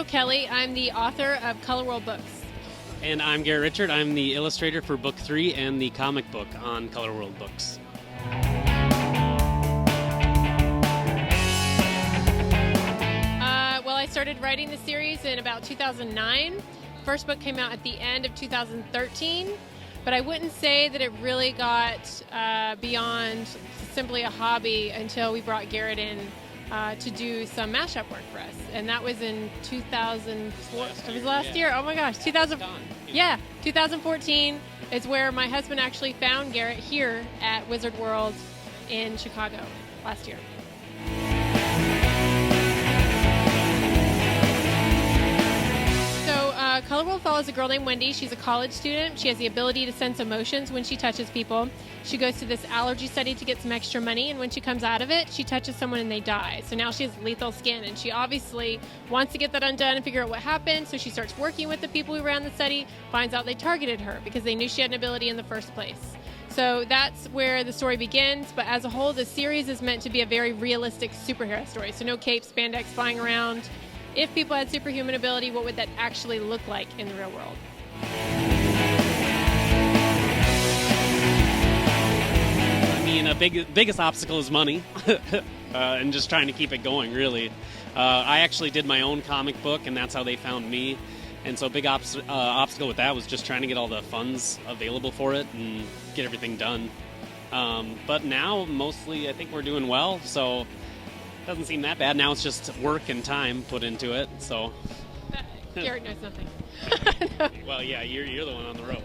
Kelley. I'm the author of Colorworld Books. And I'm Garret Richert. I'm the illustrator for Book 3 and the comic book on Colorworld Books. Well, I started writing the series in about 2009. First book came out at the end of 2013, but I wouldn't say that it really got beyond simply a hobby until we brought Garret in to do some mashup work for us, and that was in 2004. It was last year. Oh my gosh, 2014 is where my husband actually found Garret here at Wizard World in Chicago last year. Colorworld follows a girl named Wendy. She's a college student. She has the ability to sense emotions when she touches people. She goes to this allergy study to get some extra money, and when she comes out of it, she touches someone and they die. So now she has lethal skin, and she obviously wants to get that undone and figure out what happened. So she starts working with the people who ran the study, finds out they targeted her because they knew she had an ability in the first place. So that's where the story begins, but as a whole, the series is meant to be a very realistic superhero story. So no capes, spandex flying around. If people had superhuman ability, what would that actually look like in the real world? I mean, biggest obstacle is money, and just trying to keep it going, really. I actually did my own comic book, and that's how they found me. And so a big obstacle with that was just trying to get all the funds available for it and get everything done. But now, mostly, I think we're doing well, so doesn't seem that bad. Now it's just work and time put into it, so. Garret knows nothing. Well, yeah, you're the one on the road.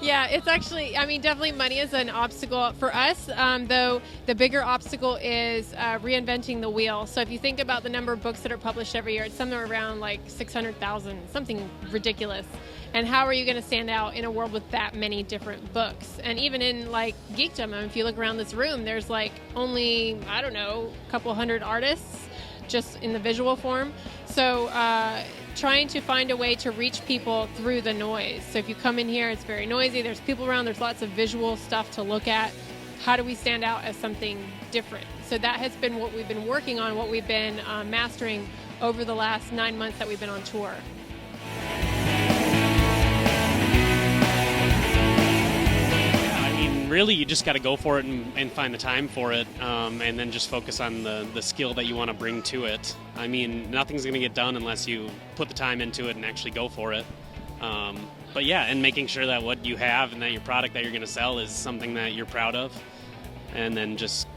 Yeah, it's actually, definitely money is an obstacle for us, though the bigger obstacle is reinventing the wheel. So if you think about the number of books that are published every year, it's somewhere around like 600,000, something ridiculous. And how are you going to stand out in a world with that many different books? And even in like geekdom, if you look around this room, there's like only, a couple hundred artists just in the visual form. So trying to find a way to reach people through the noise. So if you come in here, it's very noisy. There's people around. There's lots of visual stuff to look at. How do we stand out as something different? So that has been what we've been working on, what we've been mastering over the last 9 months that we've been on tour. Really, you just got to go for it and find the time for it, and then just focus on the skill that you want to bring to it. I mean, nothing's going to get done unless you put the time into it and actually go for it. But yeah, and making sure that what you have and that your product that you're going to sell is something that you're proud of, and then just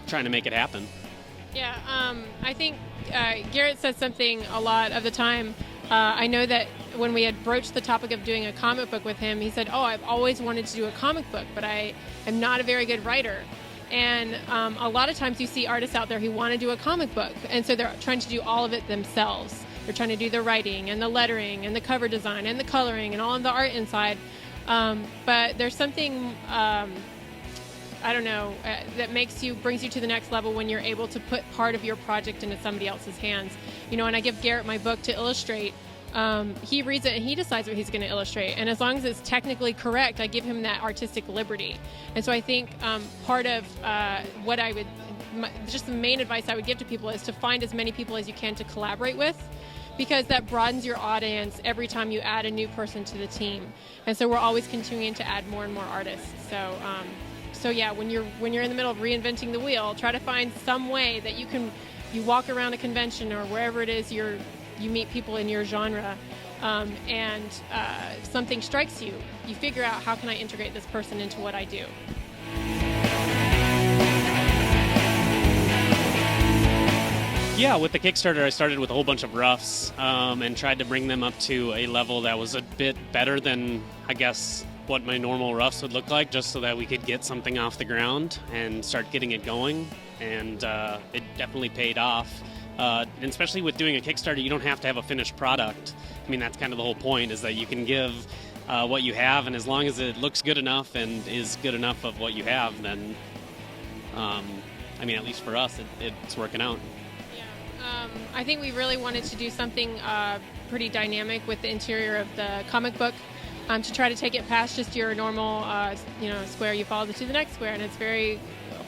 trying to make it happen. Yeah, I think Garret says something a lot of the time. I know that when we had broached the topic of doing a comic book with him, he said, I've always wanted to do a comic book, but I am not a very good writer. And a lot of times you see artists out there who want to do a comic book, and so they're trying to do all of it themselves. They're trying to do the writing and the lettering and the cover design and the coloring and all of the art inside. But there's something, that brings you to the next level when you're able to put part of your project into somebody else's hands. And I give Garret my book to illustrate. He reads it and he decides what he's going to illustrate. And as long as it's technically correct, I give him that artistic liberty. And so I think part of just the main advice I would give to people is to find as many people as you can to collaborate with, because that broadens your audience every time you add a new person to the team. And so we're always continuing to add more and more artists. So yeah, when you're in the middle of reinventing the wheel, try to find some way that you walk around a convention or wherever it is you meet people in your genre, and something strikes you. You figure out, how can I integrate this person into what I do? Yeah, with the Kickstarter, I started with a whole bunch of roughs and tried to bring them up to a level that was a bit better than, I guess, what my normal roughs would look like, just so that we could get something off the ground and start getting it going. And it definitely paid off. And especially with doing a Kickstarter, you don't have to have a finished product. I mean, that's kind of the whole point, is that you can give what you have, and as long as it looks good enough and is good enough of what you have, then, at least for us, it's working out. Yeah, I think we really wanted to do something pretty dynamic with the interior of the comic book, to try to take it past just your normal, square. You follow to the next square, and it's very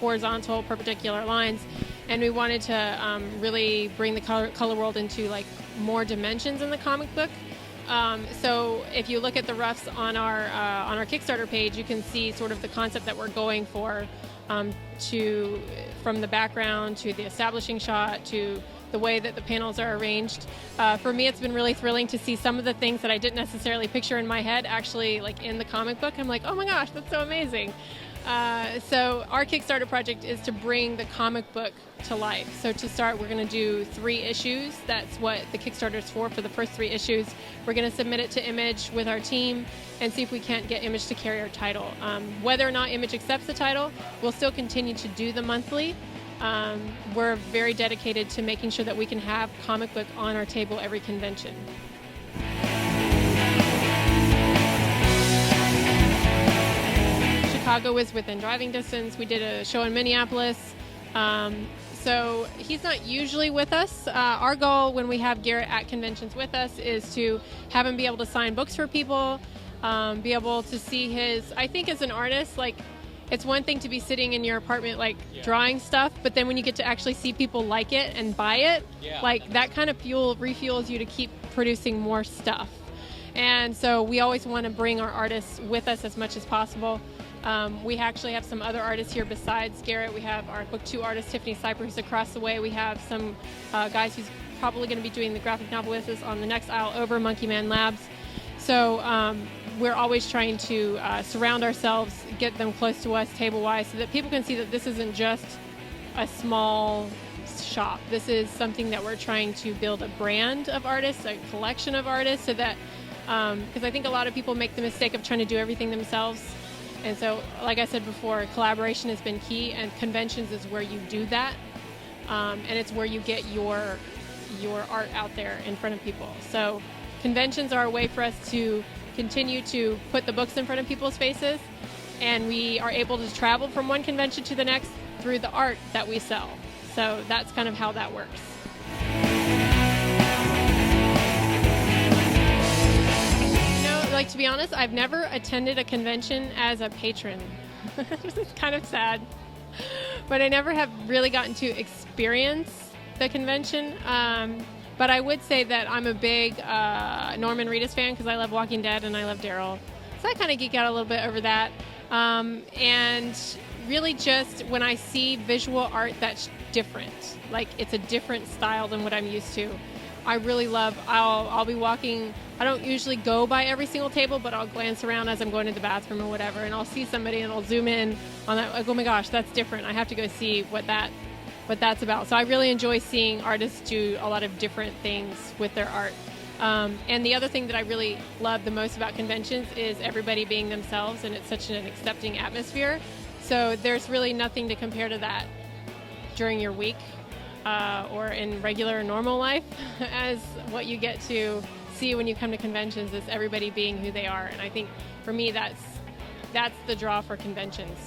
horizontal, perpendicular lines. And we wanted to really bring the color world into like more dimensions in the comic book. So if you look at the roughs on our Kickstarter page, you can see sort of the concept that we're going for, from the background to the establishing shot to the way that the panels are arranged. For me, it's been really thrilling to see some of the things that I didn't necessarily picture in my head actually like in the comic book. I'm like, oh my gosh, that's so amazing. So our Kickstarter project is to bring the comic book to life. So to start, we're going to do 3 issues. That's what the Kickstarter is for the first 3 issues. We're going to submit it to Image with our team and see if we can't get Image to carry our title. Whether or not Image accepts the title, we'll still continue to do the monthly. We're very dedicated to making sure that we can have comic book on our table every convention. Chicago was within driving distance. We did a show in Minneapolis. So he's not usually with us. Our goal when we have Garrett at conventions with us is to have him be able to sign books for people, be able to see his, I think as an artist, like, it's one thing to be sitting in your apartment, like, drawing stuff, but then when you get to actually see people like it and buy it, like, that kind of refuels you to keep producing more stuff. And so we always want to bring our artists with us as much as possible. We actually have some other artists here besides Garrett. We have our Book 2 artist, Tiffany Cypher, who's across the way. We have some guys who's probably going to be doing the graphic novel with us on the next aisle over, Monkey Man Labs. So we're always trying to surround ourselves, get them close to us table-wise, so that people can see that this isn't just a small shop. This is something that we're trying to build a brand of artists, a collection of artists, so that, because I think a lot of people make the mistake of trying to do everything themselves. And so, like I said before, collaboration has been key, and conventions is where you do that, and it's where you get your art out there in front of people. So conventions are a way for us to continue to put the books in front of people's faces, and we are able to travel from one convention to the next through the art that we sell. So that's kind of how that works. Like, to be honest, I've never attended a convention as a patron. This is kind of sad. But I never have really gotten to experience the convention. But I would say that I'm a big Norman Reedus fan because I love Walking Dead and I love Daryl. So I kind of geek out a little bit over that. And really just when I see visual art that's different, like it's a different style than what I'm used to, I really love, I'll be walking, I don't usually go by every single table, but I'll glance around as I'm going to the bathroom or whatever, and I'll see somebody and I'll zoom in on that, like, oh my gosh, that's different. I have to go see what that's about. So I really enjoy seeing artists do a lot of different things with their art. And the other thing that I really love the most about conventions is everybody being themselves, and it's such an accepting atmosphere. So there's really nothing to compare to that during your week. Or in regular normal life, as what you get to see when you come to conventions is everybody being who they are. And I think for me that's the draw for conventions.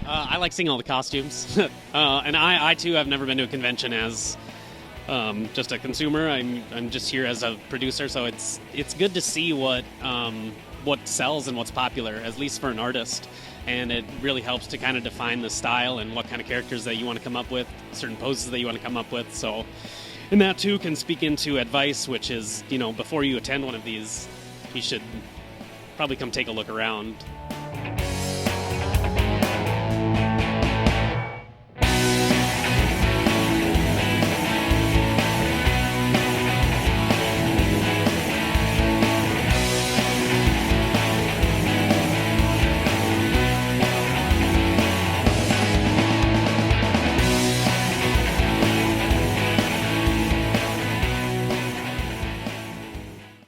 I like seeing all the costumes. And I too have never been to a convention as just a consumer. I'm just here as a producer, so it's good to see what sells and what's popular, at least for an artist. And it really helps to kind of define the style and what kind of characters that you want to come up with, certain poses that you want to come up with. So, and that too can speak into advice, which is, before you attend one of these, you should probably come take a look around